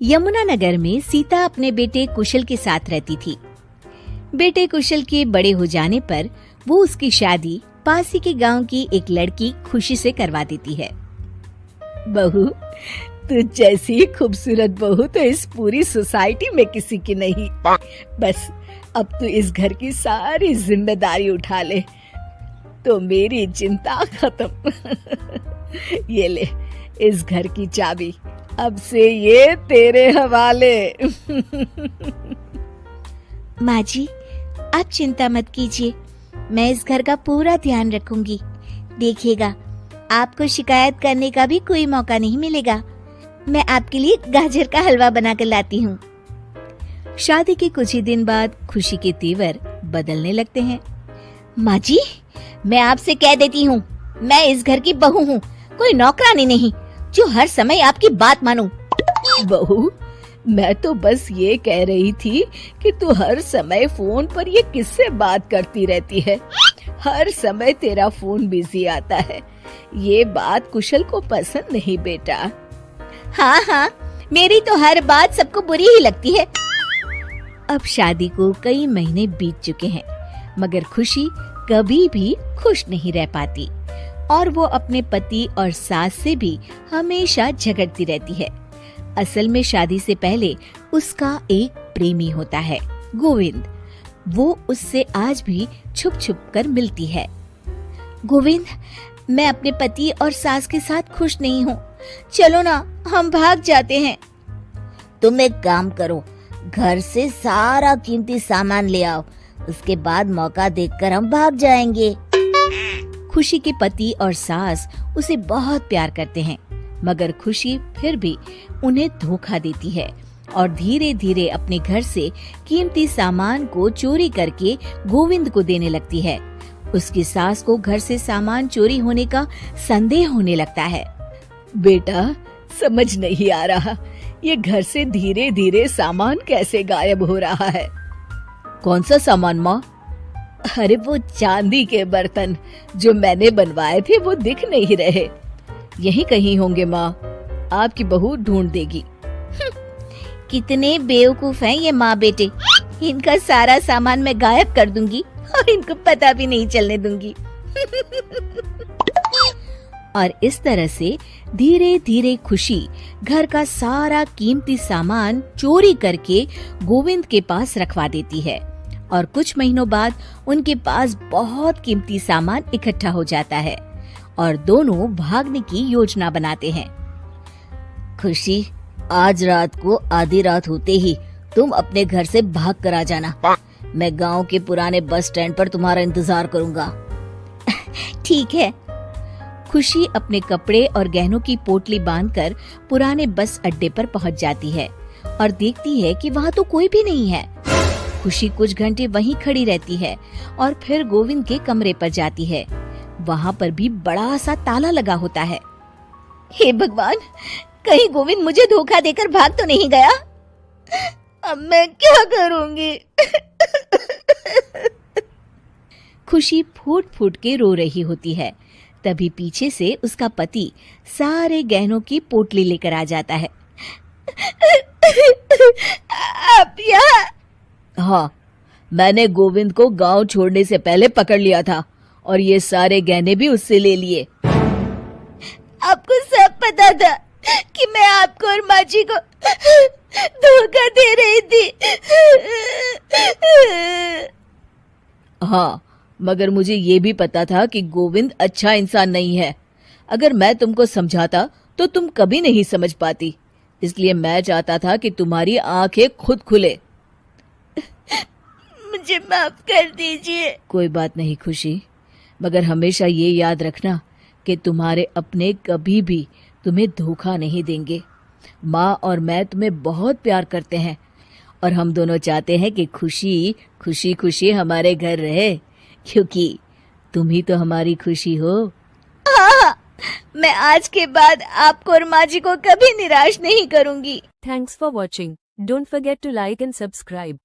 यमुनानगर में सीता अपने बेटे कुशल के साथ रहती थी। बेटे कुशल के बड़े हो जाने पर वो उसकी शादी पास ही के गांव की एक लड़की खुशी से करवा देती है। बहू, तू जैसी खूबसूरत बहू तो इस पूरी सोसाइटी में किसी की नहीं। बस अब तू इस घर की सारी जिम्मेदारी उठा ले तो मेरी चिंता खत्म। ये ले इस घर की चाबी, अब से ये तेरे हवाले। माँ जी, आप चिंता मत कीजिए, मैं इस घर का पूरा ध्यान रखूंगी। देखिएगा, आपको शिकायत करने का भी कोई मौका नहीं मिलेगा। मैं आपके लिए गाजर का हलवा बनाकर लाती हूँ। शादी के कुछ ही दिन बाद खुशी के तेवर बदलने लगते हैं। माँ जी, मैं आपसे कह देती हूँ, मैं इस घर की बहू हूँ, कोई नौकरानी नहीं जो हर समय आपकी बात मानूं। बहू, मैं तो बस ये कह रही थी कि तू हर समय फोन पर ये किससे बात करती रहती है। हर समय तेरा फोन बिजी आता है। ये बात कुशल को पसंद नहीं बेटा। हाँ, मेरी तो हर बात सबको बुरी ही लगती है। अब शादी को कई महीने बीत चुके हैं, मगर खुशी कभी भी खुश नहीं रह पाती और वो अपने पति और सास से भी हमेशा झगड़ती रहती है। असल में शादी से पहले उसका एक प्रेमी होता है, गोविंद। वो उससे आज भी छुप छुप कर मिलती है। गोविंद, मैं अपने पति और सास के साथ खुश नहीं हूँ, चलो ना हम भाग जाते हैं। तुम एक काम करो, घर से सारा कीमती सामान ले आओ, उसके बाद मौका देखकर हम भाग जाएंगे। खुशी के पति और सास उसे बहुत प्यार करते हैं, मगर खुशी फिर भी उन्हें धोखा देती है और धीरे धीरे अपने घर से कीमती सामान को चोरी करके गोविंद को देने लगती है। उसकी सास को घर से सामान चोरी होने का संदेह होने लगता है। बेटा, समझ नहीं आ रहा, ये घर से धीरे धीरे सामान कैसे गायब हो रहा है। कौन सा सामान माँ? अरे वो चांदी के बर्तन जो मैंने बनवाए थे वो दिख नहीं रहे। यहीं कहीं होंगे माँ, आपकी बहू ढूंढ देगी। कितने बेवकूफ हैं ये माँ बेटे, इनका सारा सामान मैं गायब कर दूंगी और इनको पता भी नहीं चलने दूंगी। और इस तरह से धीरे धीरे खुशी घर का सारा कीमती सामान चोरी करके गोविंद के पास रखवा देती है और कुछ महीनों बाद उनके पास बहुत कीमती सामान इकट्ठा हो जाता है और दोनों भागने की योजना बनाते हैं। खुशी, आज रात को आधी रात होते ही तुम अपने घर से भाग कर आ जाना। मैं गांव के पुराने बस स्टैंड पर तुम्हारा इंतजार करूंगा। ठीक है। खुशी अपने कपड़े और गहनों की पोटली बांधकर पुराने बस अड्डे पर पहुंच जाती है और देखती है कि वहाँ तो कोई भी नहीं है। खुशी कुछ घंटे वहीं खड़ी रहती है और फिर गोविंद के कमरे पर जाती है। वहाँ पर भी बड़ा सा ताला लगा होता है। हे भगवान, कहीं गोविंद मुझे धोखा देकर भाग तो नहीं गया। अब मैं क्या करूँगी? खुशी फूट फूट के रो रही होती है। तभी पीछे से उसका पति सारे गहनों की पोटली लेकर आ जाता है। आप यहाँ? हाँ, मैंने गोविंद को गांव छोड़ने से पहले पकड़ लिया था और ये सारे गहने भी उससे ले लिए। आपको सब पता था कि मैं आपको और माँ जी को धोखा दे रही थी। हाँ, मगर मुझे ये भी पता था कि गोविंद अच्छा इंसान नहीं है। अगर मैं तुमको समझाता तो तुम कभी नहीं समझ पाती, इसलिए मैं चाहता था कि तुम्हारी आंखें खुद खुले। मुझे माफ कर दीजिए। कोई बात नहीं खुशी, मगर हमेशा ये याद रखना कि तुम्हारे अपने कभी भी तुम्हें धोखा नहीं देंगे। माँ और मैं तुम्हें बहुत प्यार करते हैं और हम दोनों चाहते हैं कि खुशी खुशी खुशी हमारे घर रहे, क्योंकि तुम ही तो हमारी खुशी हो। हाँ, मैं आज के बाद आपको और माँ जी को कभी निराश नहीं करूंगी। Thanks for watching. Don't forget to like and subscribe.